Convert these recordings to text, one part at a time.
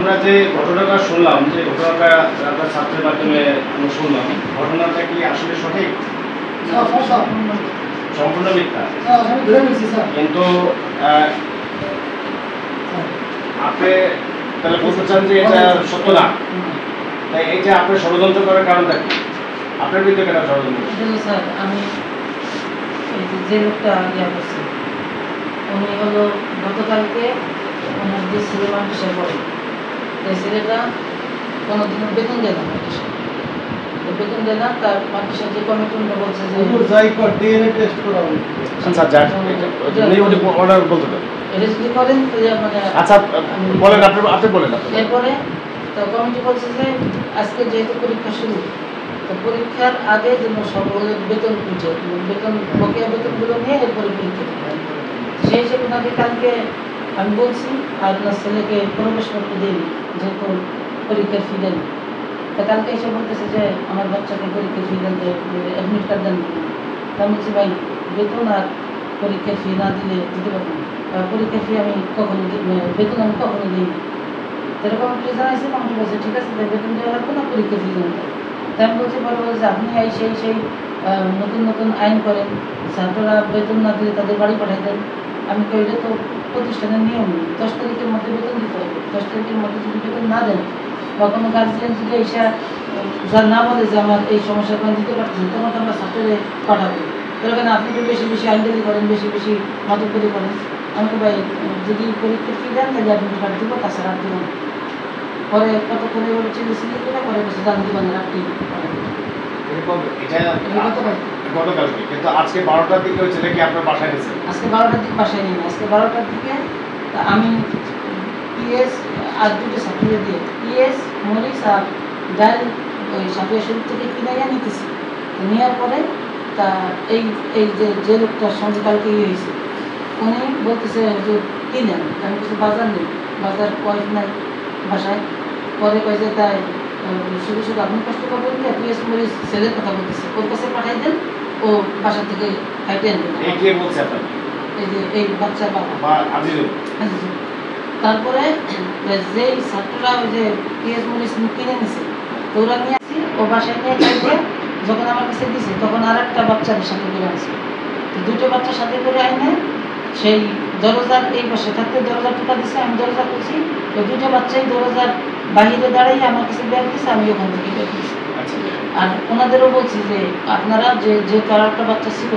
আমরা যে ঘটনাটা শুনলাম, যে ঘটনাটা আপনার ছাত্রের মাধ্যমে আমরা শুনলাম, ঘটনাটা কি আসলে সঠিক? সম্পূর্ণ মিথ্যা। কিন্তু আপনি তাহলে বলতে চান যে এটা সত্য না? তাই এই যে আপনি ষড়যন্ত্র করার কারণটা কি? আপনার বিরুদ্ধে কেন ষড়যন্ত্র? স্যার আমি এই যে লোকটা ইয়া করছি, উনি হলো গতকালকে ওনার যে ছেলে মানুষের পড়ে, এই ছেলেটা কোনোদিনও বেতন দেয় না, বেতন দেয় না। তার মানুষের যে কমিটি বলছে যে আচ্ছা যাক, অর্ডার বলতে পারেন। এটা যদি করেন তো মানে আচ্ছা বলেন, আপনি বলেন। এরপরে তো কমিটি বলছে যে আজকে যেহেতু পরীক্ষা শুরু, তো পরীক্ষার আগে যেন সকলের বেতন উঠে, বেতন বকেয়া বেতনগুলো নিয়ে এরপরে পরীক্ষা দিতে হয়। সেই হিসেবে ওনাকে কালকে আমি বলছি, আর আপনার ছেলেকে প্রবেশপত্র দিন, যেহেতু পরীক্ষার ফি দেন। তা কালকে এসে বলতেছে যে আমার বাচ্চাকে পরীক্ষার ফি দেন, অ্যাডমিট কার্ড দেন। তা বলছি ভাই, বেতন আর পরীক্ষার ফি না দিলে দিতে পারবো না। পরীক্ষার ফি আমি কখনো বেতন আমি কখনো দিই না। এরকম আপনি জানাইছে, কমিটি বলছে ঠিক আছে, বেতন দেওয়া লাগবে না, পরীক্ষা ফি দেওয়া লাগবে। তাই আমি বলছি পরে বলছে আপনি সেই নতুন নতুন আইন করেন, ছাত্ররা বেতন না দিলে তাদের বাড়ি পাঠাই দেন। আমি কইলে তো প্রতিষ্ঠানের নিয়ম নেই, 10 তারিখের মধ্যে বেতন দিতে হবে। 10 তারিখের মধ্যে যদি বেতন না দেন বা কোনো গার্জিয়ান যদি এসে যার না বলে যে আমার এই সমস্যার কারণে দিতে পারছেন, তখন তো আমরা ছাত্রদের পাঠাবো। এরকম আপনি তো বেশি বেশি আইনদারি করেন, বেশি বেশি মাতব্বরি করেন। আমাকে ভাই যদি পরীক্ষার ফি দেন তাহলে অ্যাডমিট কার্ড দিব, তাছাড়া আর দিব না। পরে কত করে বলে চিনি করে পরে বসে জান দিবেন রাখতে গতকালকে, কিন্তু আজকে 12টার দিকে ওই ছেলেকে আপনার বাসায় গেছে। আজকে 12টার দিকে বাসায় নিন, আজকে 12টার দিকে আমি পিএস আর দুটো ছাত্রীদের দিয়ে পিএস মরিচ আর ডাল ওই সাপিয়া শরীর থেকে কিনাইয়া নিতেছি। নেওয়ার পরে তা এই এই যে লোকটার সঙ্গে কালকে ইয়ে হয়েছে, উনি বলতেছে যে কিনেন। আমি কিছু বাজার নেই, বাজার পয়সা নাই বাসায়। পরে কয়ে যে তাই শুধু শুধু আপনি কষ্ট করবেন যে পিএস মরিচ ছেলের কথা বলতেছে, ওর কাছে পাঠাই দেন, ও বাসা থেকে খাইতে আনবেন। এই যে এই বাচ্চা বাবা আজিজুল। তারপরে যেই ছাত্ররা ওই যে পিএস মরিচ কিনে নিছে, তো ওরা নিয়ে আসি, ও বাসায় নিয়ে খাইতে যখন আমার কাছে দিছে, তখন আর একটা বাচ্চাদের সাথে করে আসছে। তো দুটো বাচ্চার সাথে করে আইনে সেই দরজার এই পাশে থাকতে দরজা টোকা দিছে, আমি দরজা করছি, ওই দুটো বাচ্চাই দরজার বাহিরে দাঁড়াই আমার কাছে ব্যাগ দিছে, আমি ওখান থেকে ব্যাগ দিচ্ছি। আর ওনাদেরও বলছি যে আপনারা যে তার একটা বাচ্চা ছিল,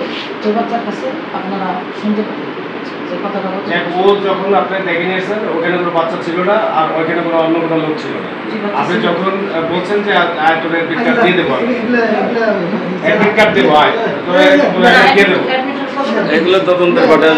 ওই বাচ্চার কাছে আপনারা শুনতে পারেন যে কথাটা বলছে। ও যখন আপনি দেখে নিয়েছেন ওখানে কোনো বাচ্চা ছিল না, আর ওইখানে কোনো অন্য কোনো লোক ছিল না। আপনি যখন বলছেন যে তোর অ্যাডমিট কার্ড দিয়ে দেবো, অ্যাডমিট কার্ড দেবো, এগুলো তদন্তের ঘটনা।